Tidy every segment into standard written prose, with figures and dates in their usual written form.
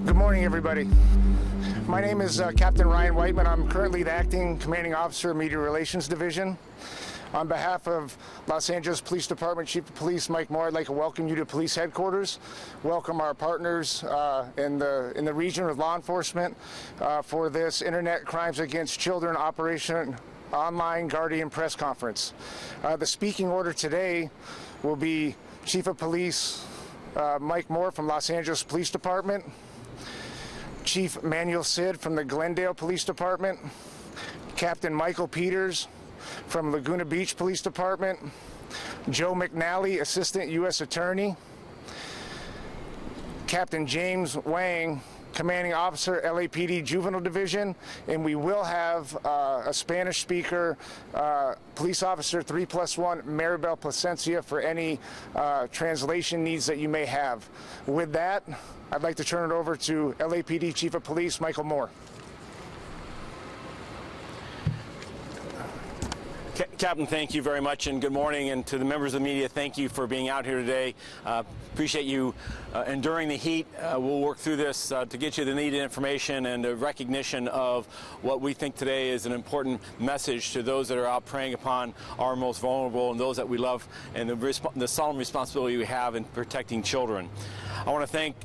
Good morning, everybody. My name is Captain Ryan Whiteman. I'm currently the Acting Commanding Officer of Media Relations Division. On behalf of Los Angeles Police Department Chief of Police Mike Moore, I'd like to welcome you to police headquarters, welcome our partners in the region with law enforcement for this Internet Crimes Against Children Operation Online Guardian Press Conference. The speaking order today will be Chief of Police Mike Moore from Los Angeles Police Department, Chief Manuel Sid from the Glendale Police Department, Captain Michael Peters from Laguna Beach Police Department, Joe McNally, Assistant U.S. Attorney, Captain James Wang, Commanding Officer, LAPD Juvenile Division, and we will have a Spanish speaker, Police Officer 3+1, Maribel Placencia, for any translation needs that you may have. With that, I'd like to turn it over to LAPD Chief of Police Michael Moore. Captain, thank you very much, and good morning. And to the members of the media, thank you for being out here today. Appreciate you enduring the heat. We'll work through this to get you the needed information and the recognition of what we think today is an important message to those that are out preying upon our most vulnerable and those that we love, and the solemn responsibility we have in protecting children. I want to thank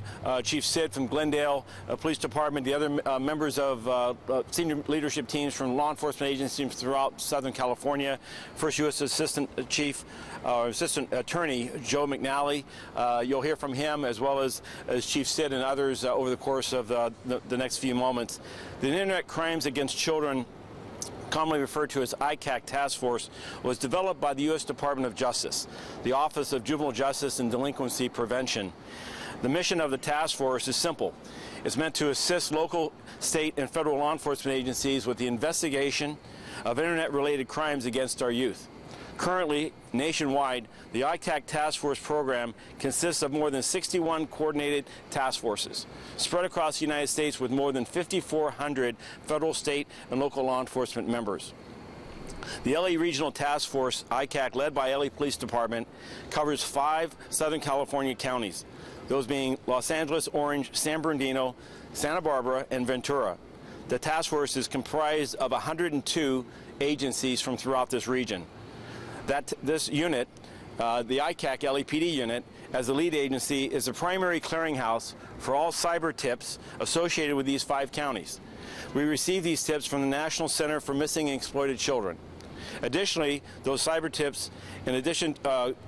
Chief Sid from Glendale Police Department, the other members of senior leadership teams from law enforcement agencies throughout Southern California, First U.S. Assistant Attorney Joe McNally. You'll hear from him as well as Chief Sid and others over the course of the next few moments. The Internet Crimes Against Children, commonly referred to as ICAC Task Force, was developed by the U.S. Department of Justice, the Office of Juvenile Justice and Delinquency Prevention. The mission of the task force is simple. It's meant to assist local, state, and federal law enforcement agencies with the investigation of Internet-related crimes against our youth. Currently, nationwide, the ICAC Task Force program consists of more than 61 coordinated task forces spread across the United States with more than 5,400 federal, state, and local law enforcement members. The LA Regional Task Force, ICAC, led by LA Police Department, covers 5 Southern California counties, those being Los Angeles, Orange, San Bernardino, Santa Barbara, and Ventura. The task force is comprised of 102 agencies from throughout this region. This unit, the ICAC LAPD unit, as the lead agency, is the primary clearinghouse for all cyber tips associated with these 5 counties. We receive these tips from the National Center for Missing and Exploited Children. Additionally, those cyber tips, in addition,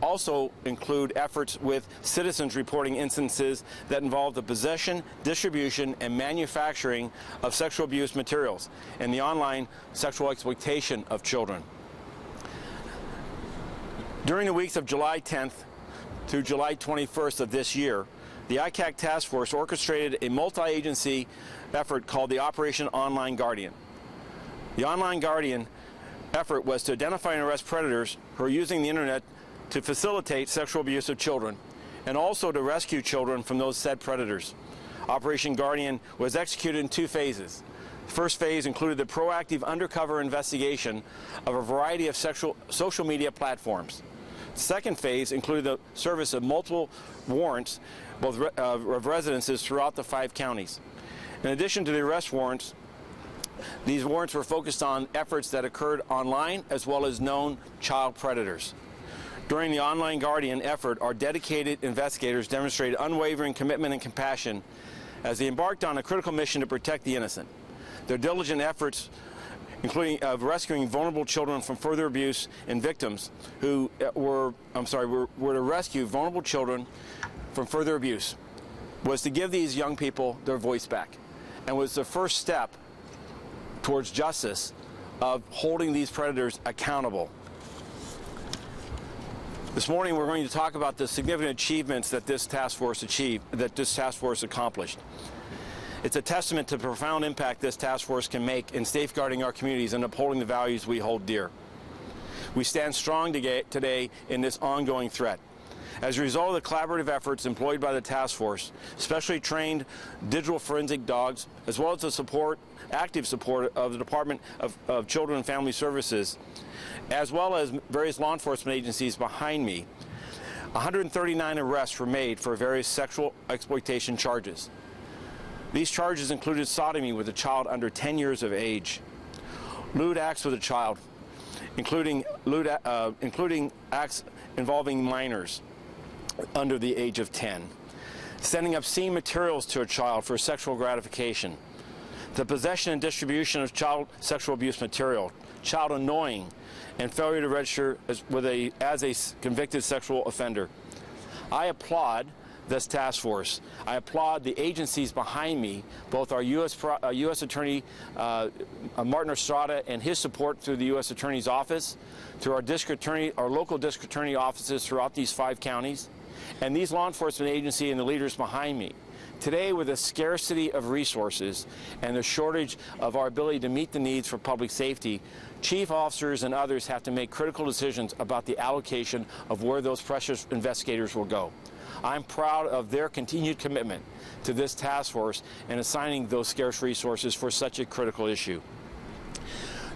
also include efforts with citizens reporting instances that involve the possession, distribution, and manufacturing of sexual abuse materials and the online sexual exploitation of children. During the weeks of July 10th through July 21st of this year, the ICAC Task Force orchestrated a multi-agency effort called the Operation Online Guardian. The Online Guardian effort was to identify and arrest predators who are using the internet to facilitate sexual abuse of children, and also to rescue children from those said predators. Operation Guardian was executed in 2 phases. The first phase included the proactive undercover investigation of a variety of social media platforms. The second phase included the service of multiple warrants, both of residences throughout the 5 counties. In addition to the arrest warrants, these warrants were focused on efforts that occurred online as well as known child predators. During the Online Guardian effort, our dedicated investigators demonstrated unwavering commitment and compassion as they embarked on a critical mission to protect the innocent. Their diligent efforts, including rescuing vulnerable children from further abuse and victims who were to rescue vulnerable children from further abuse, was to give these young people their voice back, and was the first step towards justice of holding these predators accountable. This morning we're going to talk about the significant achievements that this task force accomplished. It's a testament to the profound impact this task force can make in safeguarding our communities and upholding the values we hold dear. We stand strong today in this ongoing threat. As a result of the collaborative efforts employed by the task force, specially trained digital forensic dogs, as well as the active support of the Department of Children and Family Services, as well as various law enforcement agencies behind me, 139 arrests were made for various sexual exploitation charges. These charges included sodomy with a child under 10 years of age, lewd acts with a child, including acts involving minors under the age of 10, sending obscene materials to a child for sexual gratification, the possession and distribution of child sexual abuse material, child annoying, and failure to register as a convicted sexual offender. I applaud this task force. I applaud the agencies behind me, both our U.S. Attorney Martin Estrada and his support through the U.S. Attorney's Office, through our local district attorney offices throughout these 5 counties, and these law enforcement agencies and the leaders behind me. Today, with the scarcity of resources and the shortage of our ability to meet the needs for public safety, chief officers and others have to make critical decisions about the allocation of where those precious investigators will go. I'm proud of their continued commitment to this task force and assigning those scarce resources for such a critical issue.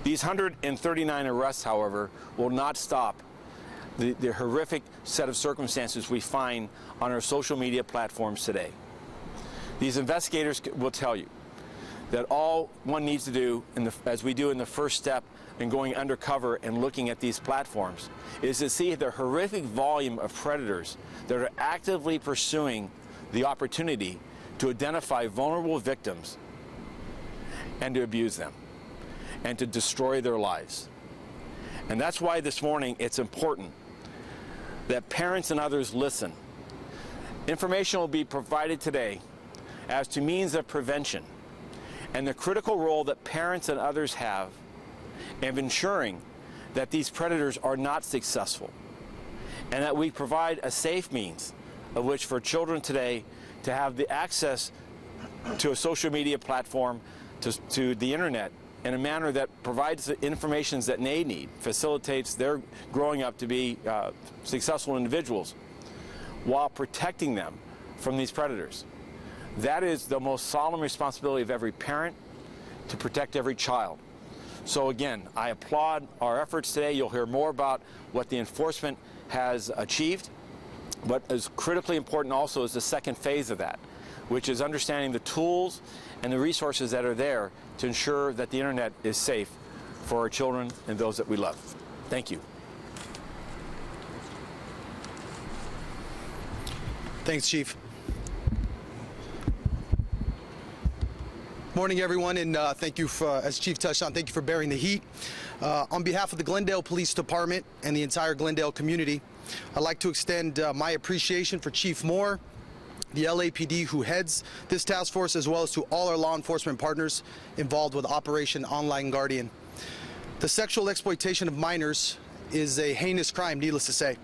These 139 arrests, however, will not stop the horrific set of circumstances we find on our social media platforms today. These investigators will tell you that all one needs to do, as we do in the first step in going undercover and looking at these platforms, is to see the horrific volume of predators that are actively pursuing the opportunity to identify vulnerable victims and to abuse them and to destroy their lives. And that's why this morning it's important that parents and others listen. Information will be provided today as to means of prevention and the critical role that parents and others have in ensuring that these predators are not successful, and that we provide a safe means of which for children today to have the access to a social media platform, to the internet, in a manner that provides the information that they need, facilitates their growing up to be successful individuals, while protecting them from these predators. That is the most solemn responsibility of every parent, to protect every child. So again, I applaud our efforts today. You'll hear more about what the enforcement has achieved. What is critically important also is the second phase of that, which is understanding the tools and the resources that are there to ensure that the internet is safe for our children and those that we love. Thank you. Thanks, Chief. Morning, everyone, and thank you for, as Chief touched on, thank you for bearing the heat. On behalf of the Glendale Police Department and the entire Glendale community, I'd like to extend my appreciation for Chief Moore, the LAPD who heads this task force, as well as to all our law enforcement partners involved with Operation Online Guardian. The sexual exploitation of minors is a heinous crime, needless to say,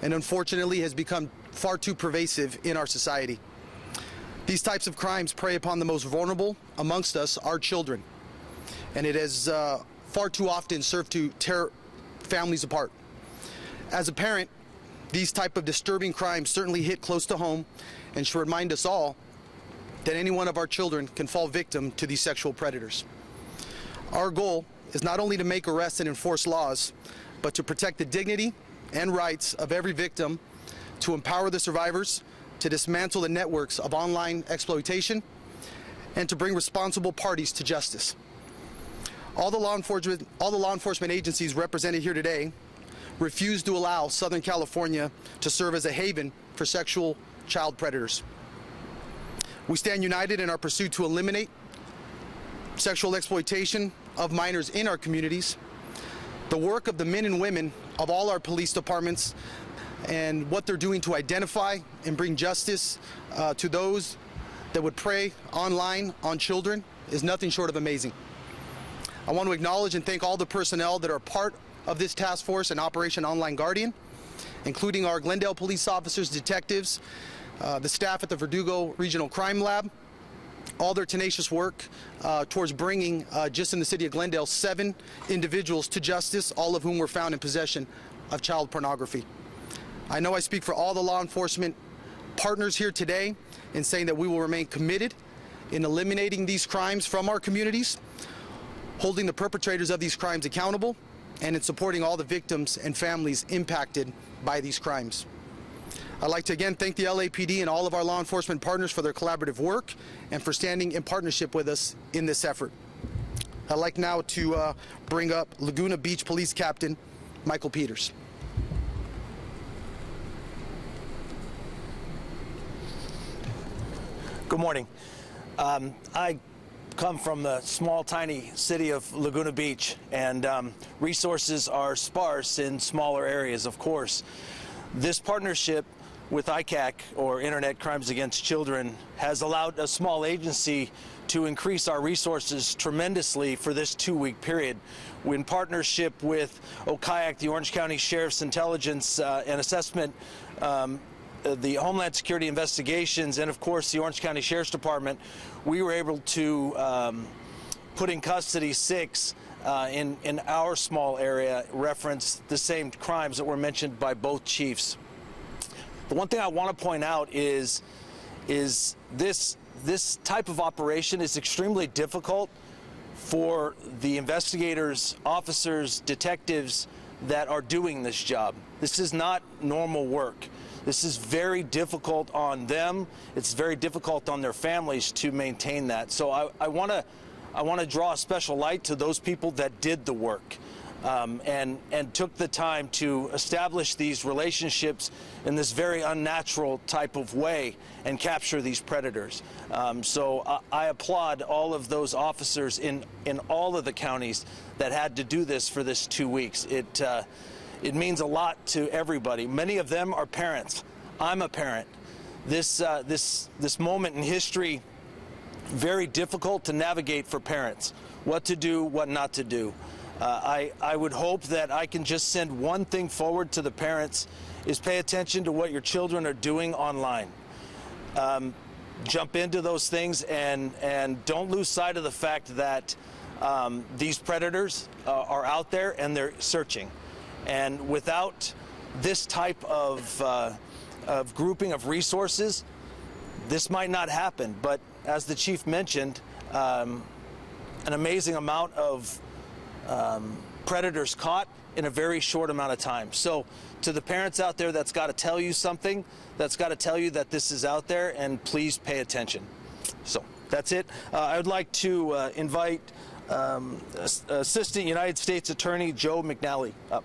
and unfortunately has become far too pervasive in our society. These types of crimes prey upon the most vulnerable amongst us, our children, and it has far too often served to tear families apart. As a parent, these type of disturbing crimes certainly hit close to home and should remind us all that any one of our children can fall victim to these sexual predators. Our goal is not only to make arrests and enforce laws, but to protect the dignity and rights of every victim, to empower the survivors, to dismantle the networks of online exploitation, and to bring responsible parties to justice. All the law enforcement agencies represented here today refuse to allow Southern California to serve as a haven for sexual child predators. We stand united in our pursuit to eliminate sexual exploitation of minors in our communities. The work of the men and women of all our police departments and what they're doing to identify and bring justice to those that would prey online on children is nothing short of amazing. I want to acknowledge and thank all the personnel that are part of this task force and Operation Online Guardian, including our Glendale police officers, detectives, the staff at the Verdugo Regional Crime Lab, all their tenacious work towards bringing, just in the city of Glendale, 7 individuals to justice, all of whom were found in possession of child pornography. I know I speak for all the law enforcement partners here today in saying that we will remain committed in eliminating these crimes from our communities, holding the perpetrators of these crimes accountable, and in supporting all the victims and families impacted by these crimes. I'd like to again thank the LAPD and all of our law enforcement partners for their collaborative work and for standing in partnership with us in this effort. I'd like now to bring up Laguna Beach Police Captain Michael Peters. Good morning. I come from the small, tiny city of Laguna Beach, and resources are sparse in smaller areas, of course. This partnership with ICAC, or Internet Crimes Against Children, has allowed a small agency to increase our resources tremendously for this 2-week period. In partnership with ICAC, the Orange County Sheriff's Intelligence and Assessment, the Homeland Security Investigations, and of course the Orange County Sheriff's Department, we were able to put in custody 6 in our small area, reference the same crimes that were mentioned by both chiefs. The one thing I want to point out is this type of operation is extremely difficult for the investigators, officers, detectives that are doing this job. This is not normal work. This is very difficult on them. It's very difficult on their families to maintain that. So I want to draw a special light to those people that did the work and took the time to establish these relationships in this very unnatural type of way and capture these predators. So I applaud all of those officers in all of the counties that had to do this for this 2 weeks. It means a lot to everybody. Many of them are parents. I'm a parent. This moment in history, very difficult to navigate for parents. What to do, what not to do. I would hope that I can just send one thing forward to the parents, is pay attention to what your children are doing online. Jump into those things and don't lose sight of the fact that these predators are out there and they're searching. And without this type of grouping of resources, this might not happen. But as the chief mentioned, an amazing amount of predators caught in a very short amount of time. So to the parents out there, that's got to tell you something. That's got to tell you that this is out there, and please pay attention. So that's it. I would like to invite Assistant United States Attorney Joe McNally up.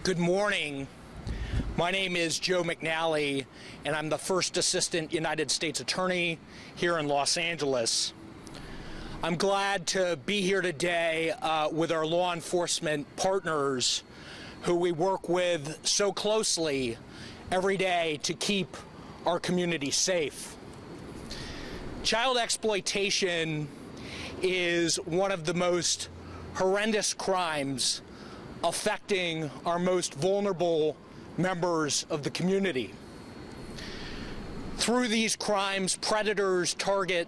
Good morning. My name is Joe McNally, and I'm the first Assistant United States Attorney here in Los Angeles. I'm glad to be here today with our law enforcement partners who we work with so closely every day to keep our community safe. Child exploitation is one of the most horrendous crimes affecting our most vulnerable members of the community. Through these crimes, predators target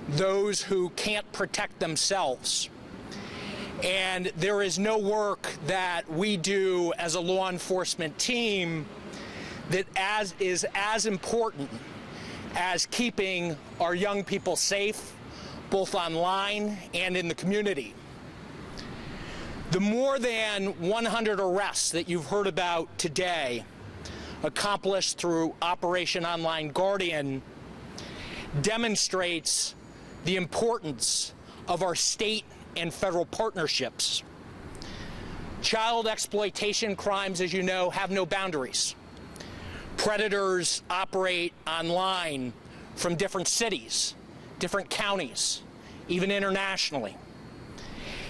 those who can't protect themselves. And there is no work that we do as a law enforcement team that is as important as keeping our young people safe, both online and in the community. The more than 100 arrests that you've heard about today, accomplished through Operation Online Guardian, demonstrates the importance of our state and federal partnerships. Child exploitation crimes, as you know, have no boundaries. Predators operate online from different cities, different counties, even internationally.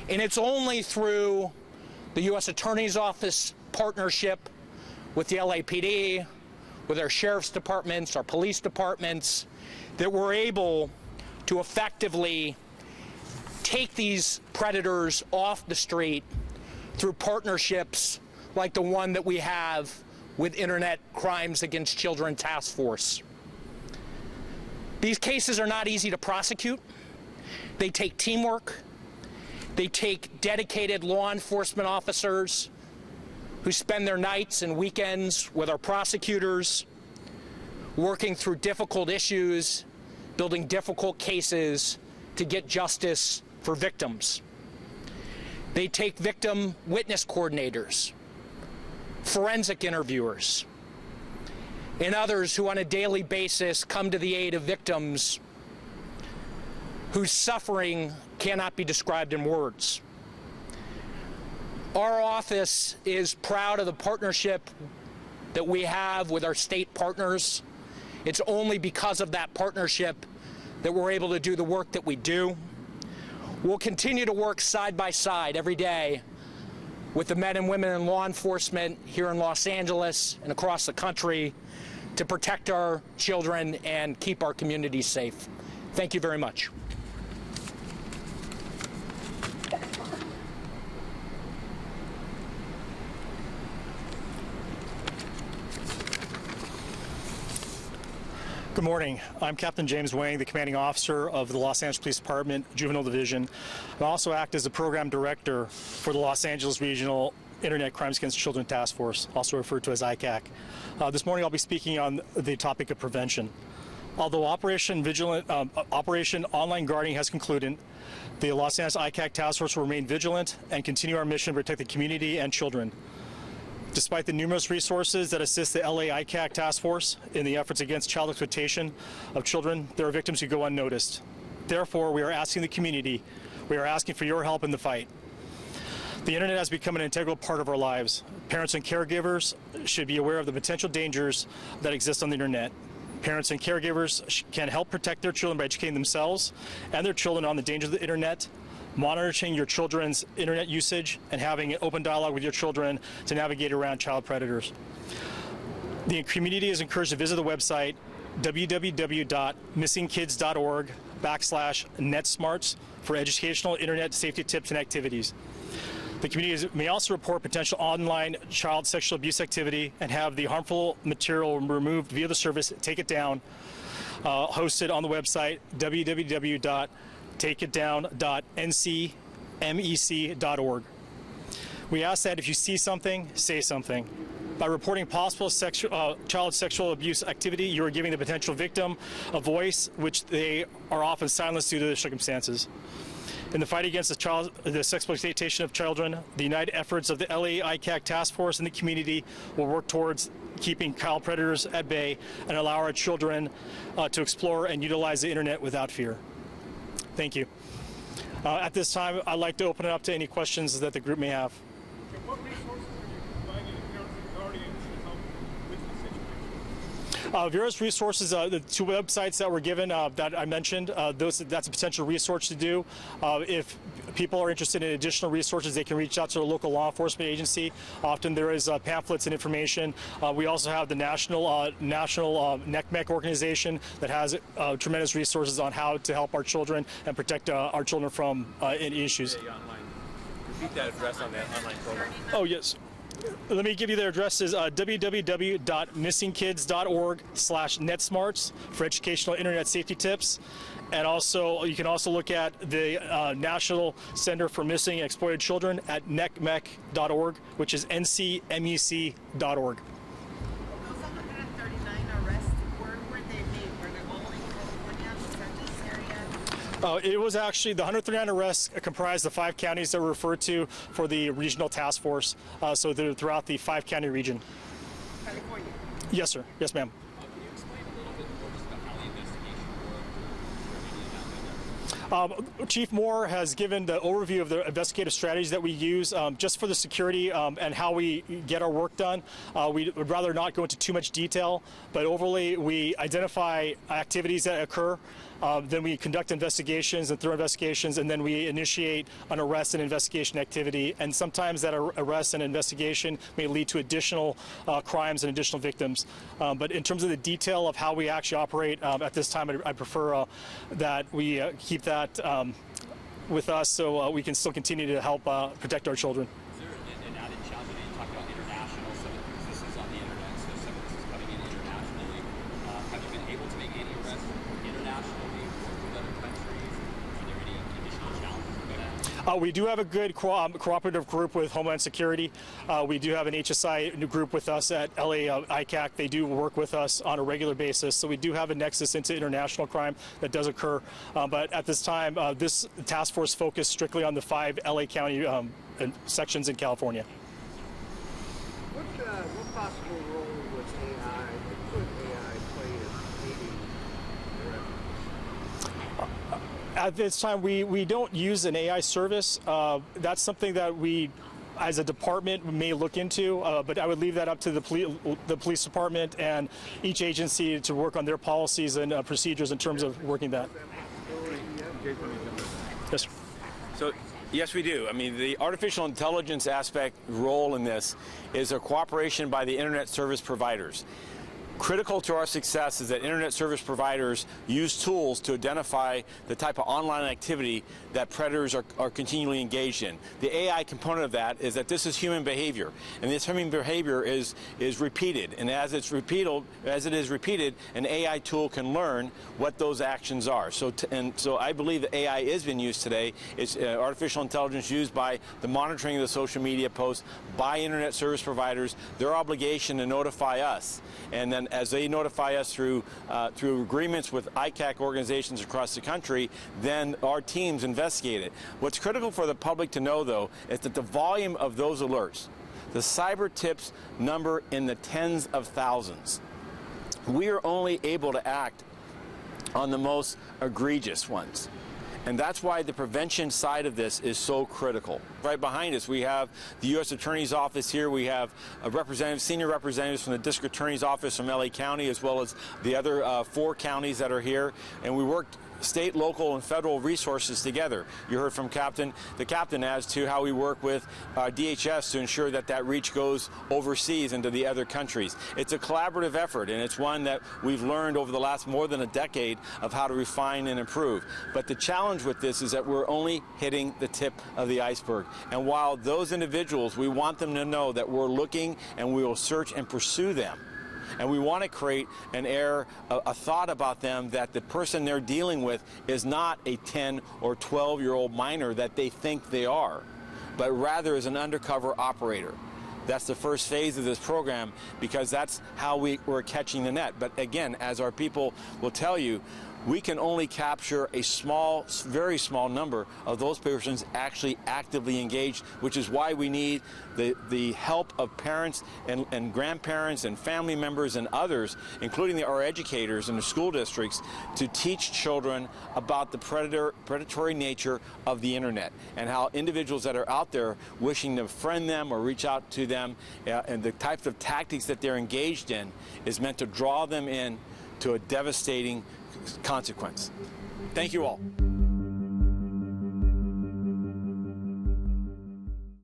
And it's only through the U.S. Attorney's Office partnership with the LAPD, with our sheriff's departments, our police departments, that we're able to effectively take these predators off the street through partnerships like the one that we have with Internet Crimes Against Children Task Force. These cases are not easy to prosecute. They take teamwork. They take dedicated law enforcement officers who spend their nights and weekends with our prosecutors, working through difficult issues, building difficult cases to get justice for victims. They take victim witness coordinators, forensic interviewers, and others who on a daily basis come to the aid of victims whose suffering cannot be described in words. Our office is proud of the partnership that we have with our state partners. It's only because of that partnership that we're able to do the work that we do. We'll continue to work side by side every day with the men and women in law enforcement here in Los Angeles and across the country to protect our children and keep our communities safe. Thank you very much. Good morning. I'm Captain James Wang, the commanding officer of the Los Angeles Police Department Juvenile Division. I also act as the program director for the Los Angeles Regional Internet Crimes Against Children Task Force, also referred to as ICAC. This morning I'll be speaking on the topic of prevention. Although Operation Online Guarding has concluded, the Los Angeles ICAC Task Force will remain vigilant and continue our mission to protect the community and children. Despite the numerous resources that assist the LA ICAC Task Force in the efforts against child exploitation of children, there are victims who go unnoticed. Therefore, we are asking the community, we are asking for your help in the fight. The internet has become an integral part of our lives. Parents and caregivers should be aware of the potential dangers that exist on the internet. Parents and caregivers can help protect their children by educating themselves and their children on the dangers of the internet, monitoring your children's internet usage, and having an open dialogue with your children to navigate around child predators. The community is encouraged to visit the website www.missingkids.org/netsmarts for educational internet safety tips and activities. The community may also report potential online child sexual abuse activity and have the harmful material removed via the service Take It Down, hosted on the website www.takeitdown.ncmec.org. We ask that if you see something, say something. By reporting possible child sexual abuse activity, you are giving the potential victim a voice, which they are often silenced due to their circumstances. In the fight against the sex exploitation of children, the united efforts of the LA ICAC Task Force and the community will work towards keeping child predators at bay and allow our children to explore and utilize the internet without fear. Thank you. At this time, I'd like to open it up to any questions that the group may have. What resources are you providing to parents and guardians to help with the situation? Various resources, the two websites that were given that I mentioned, that's a potential resource to do. If people are interested in additional resources, they can reach out to a local law enforcement agency. Often there is pamphlets and information. We also have the national NECMEC organization that has tremendous resources on how to help our children and protect our children from any issues. Repeat that address on that online program. Oh, yes. Let me give you their addresses, www.missingkids.org/netsmarts for educational internet safety tips. And also, you can also look at the National Center for Missing and Exploited Children at necmec.org, which is ncmec.org. Those 139 arrests, where were they made? Were they all in California, Los Angeles area? It was actually, the 139 arrests comprised the 5 counties that were referred to for the regional task force. So they're throughout the 5-county region. California? Yes, sir. Yes, ma'am. Can you explain a little bit more just about how the investigation worked? Chief Moore has given the overview of the investigative strategies that we use just for the security and how we get our work done. We would rather not go into too much detail, but overly we identify activities that occur, then we conduct investigations and thorough investigations, and then we initiate an arrest and investigation activity. And sometimes that arrest and investigation may lead to additional crimes and additional victims. But in terms of the detail of how we actually operate, at this time I prefer that we keep that with us so we can still continue to help protect our children. Is there an added challenge? You talked about international, so this is on the internet, so some of this is coming in internationally. Have you been able to make any arrests internationally, work with other countries? Are there any additional challenges with that? We do have a good cooperative group with Homeland Security. We do have an HSI group with us at LA ICAC. They do work with us on a regular basis, so we do have a nexus into international crime that does occur. But at this time, this task force focused strictly on the 5 LA County sections in California. What possible role would AI play in aiding? At this time, we don't use an AI service. That's something that we, as a department, may look into, but I would leave that up to the police department and each agency to work on their policies and procedures in terms of working that. Yes, sir. So, yes, we do. I mean, the artificial intelligence aspect role in this is a cooperation by the internet service providers. Critical to our success is that internet service providers use tools to identify the type of online activity that predators are continually engaged in. The AI component of that is that this is human behavior, and this human behavior is repeated. And as it is repeated, an AI tool can learn what those actions are. So I believe that AI is being used today. It's artificial intelligence used by the monitoring of the social media posts by internet service providers. Their obligation to notify us, and then as they notify us through agreements with ICAC organizations across the country, then our teams investigate it. What's critical for the public to know, though, is that the volume of those alerts, the cyber tips, number in the tens of thousands. We are only able to act on the most egregious ones. And that's why the prevention side of this is so critical. Right behind us, we have the U.S. Attorney's Office here. We have senior representatives from the District Attorney's Office from LA County, as well as the other 4 counties that are here. And we worked state, local, and federal resources together. You heard from the captain as to how we work with DHS to ensure that that reach goes overseas into the other countries. It's a collaborative effort, and it's one that we've learned over the last more than a decade of how to refine and improve. But the challenge with this is that we're only hitting the tip of the iceberg. And while those individuals, we want them to know that we're looking and we will search and pursue them. And we want to create a thought about them that the person they're dealing with is not a 10 or 12-year-old minor that they think they are, but rather is an undercover operator. That's the first phase of this program, because that's how we're catching the net. But again, as our people will tell you, we can only capture a small, very small number of those persons actually actively engaged, which is why we need the help of parents and grandparents and family members and others, including our educators in the school districts, to teach children about the predatory nature of the internet and how individuals that are out there wishing to friend them or reach out to them and the types of tactics that they're engaged in is meant to draw them in to a devastating consequence. Thank you all.